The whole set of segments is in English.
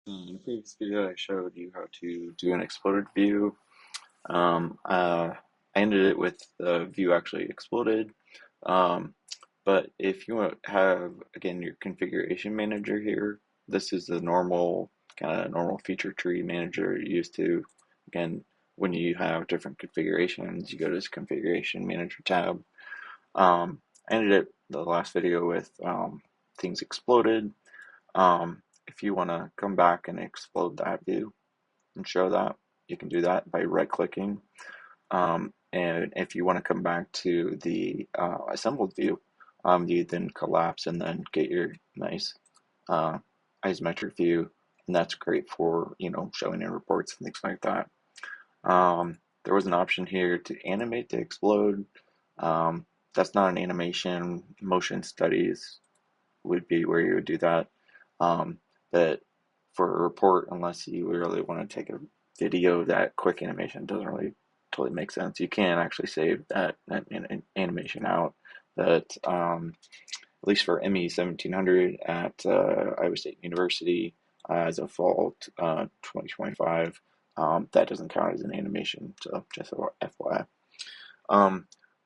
In the previous video, I showed you how to do an exploded view. I ended it with the view actually exploded. Um, but if you want to have, again, your configuration manager here, this is the normal kind of normal feature tree manager you're used to. Again, when you have different configurations, you go to this configuration manager tab. I ended it the last video with things exploded. If you want to come back and explode that view and show that, you can do that by right clicking. And if you want to come back to the assembled view, you then collapse and then get your nice uh, isometric view. And that's great for, showing in reports and things like that. There was an option here to animate to explode. Um, that's not an animation. Motion studies would be where you would do that. Um, but for a report, unless you really want to take a video, that quick animation doesn't really totally make sense. You can actually save that animation out. But at least for ME 1700 at Iowa State University as of fall 2025, that doesn't count as an animation. So just FYI.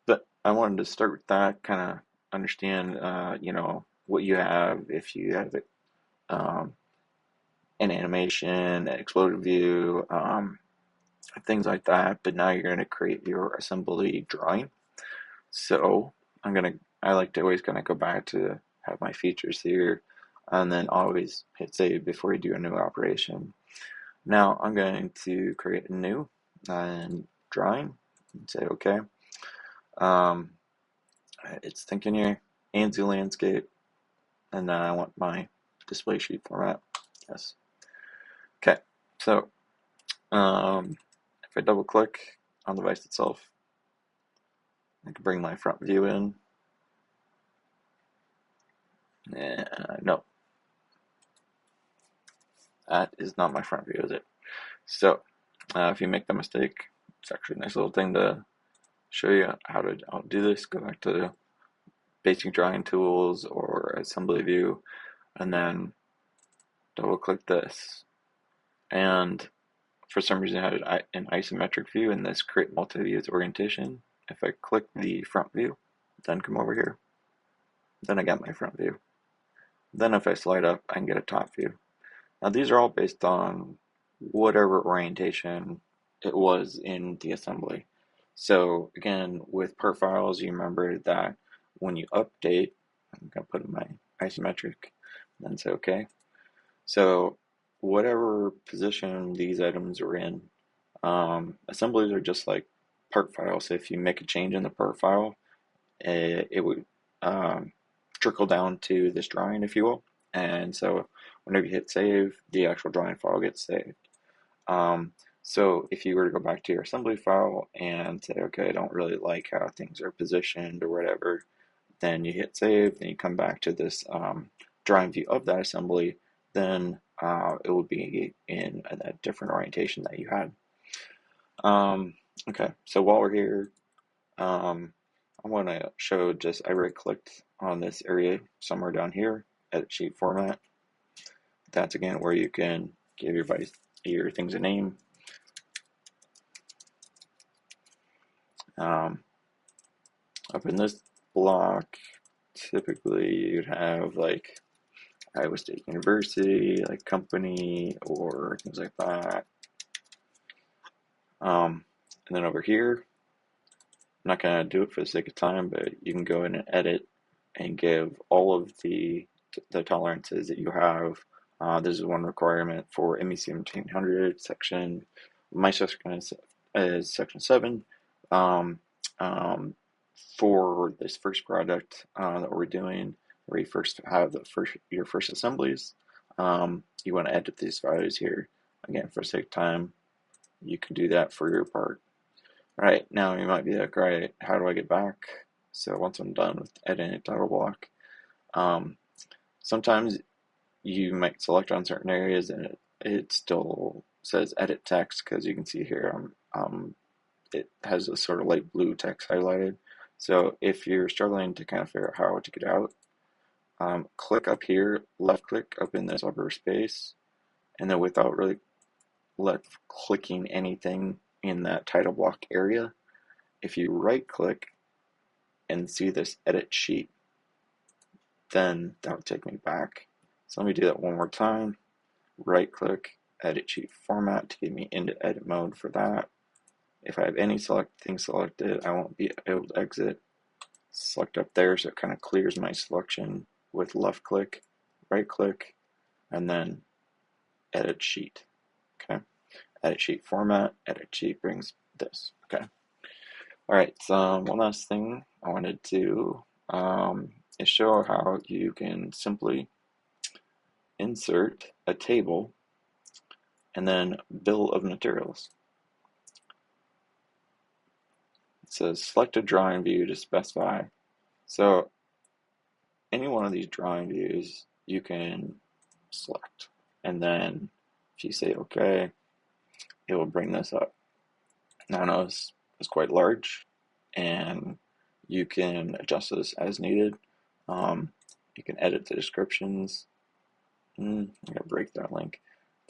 But I wanted to start with that, kind of understand, what you have if you have um, an animation, an exploded view, things like that. But now you're going to create your assembly drawing. So I like to always kind of go back to have my features here and then always hit save before you do a new operation. Now I'm going to create a new drawing and say okay. Um, it's thinking here, ANSI landscape, and then I want my display sheet format. Yes. Okay, so if I double click on the device itself, I can bring my front view in. No, that is not my front view, is it? So if you make the mistake, it's actually a nice little thing to show you how to do this. Go back to basic drawing tools or assembly view, and then double click this. And for some reason, I had an isometric view in this create multi-views orientation. If I click the front view, then come over here, then I got my front view. Then if I slide up, I can get a top view. Now these are all based on whatever orientation it was in the assembly. So again, with per files, you remember that when you update, I'm going to put in my isometric, and then say OK. So whatever position these items are in, assemblies are just like part files. So if you make a change in the part file, it would trickle down to this drawing, if you will. And so whenever you hit save, the actual drawing file gets saved. So if you were to go back to your assembly file and say, okay, I don't really like how things are positioned or whatever, then you hit save, then you come back to this drawing view of that assembly, then it will be in a different orientation that you had. Okay, so while we're here, I want to show I right clicked on this area somewhere down here, edit sheet format. That's again where you can give your things a name. Up in this block, typically you'd have like Iowa State University, like company, or things like that. And then over here, I'm not going to do it for the sake of time, but you can go in and edit and give all of the tolerances that you have. This is one requirement for ME 1700 section. My section is section 7. Um, um, for this first project that we're doing, where you first have your first assemblies, you want to edit these values here. Again, for sake of time, you can do that for your part. Right, now you might be like, right, how do I get back? So once I'm done with editing a title block, um, sometimes you might select on certain areas and it still says edit text because you can see here it has a sort of light blue text highlighted. So if you're struggling to kind of figure out how to get out, click up here, left click up in this upper space, and then without really left clicking anything in that title block area, if you right click and see this edit sheet, then that would take me back. So let me do that one more time. Right click, edit sheet format to get me into edit mode for that. If I have any thing selected, I won't be able to exit. Select up there so it kind of clears my selection with left click, right click, and then edit sheet. Okay, edit sheet format, edit sheet brings this. Okay. All right, so one last thing I wanted to is show how you can simply insert a table and then bill of materials. It says select a drawing view to specify. So any one of these drawing views you can select. And then if you say OK, it will bring this up. Now notice it's quite large, and you can adjust this as needed. You can edit the descriptions. I'm going to break that link.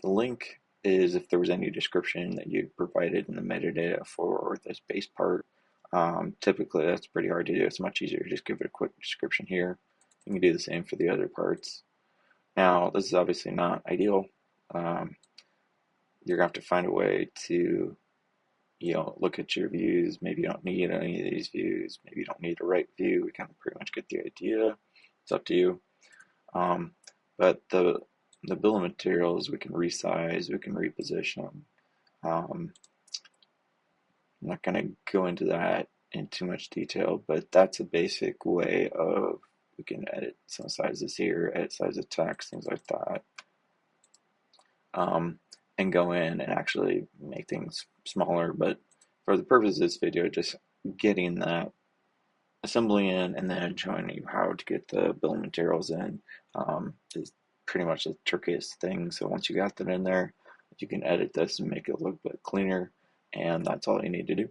The link is if there was any description that you provided in the metadata for this base part. Typically that's pretty hard to do. It's much easier to just give it a quick description here. You can do the same for the other parts. Now this is obviously not ideal. You're going to have to find a way to look at your views. Maybe you don't need any of these views. Maybe you don't need a right view. We kind of pretty much get the idea. It's up to you. But the bill of materials, we can resize, we can reposition them. I'm not going to go into that in too much detail, but that's a basic way of, we can edit some sizes here, edit size of text, things like that. And go in and actually make things smaller. But for the purpose of this video, just getting that assembly in and then showing you how to get the bill of materials in is pretty much the trickiest thing. So once you got that in there, you can edit this and make it look a bit cleaner, and that's all you need to do.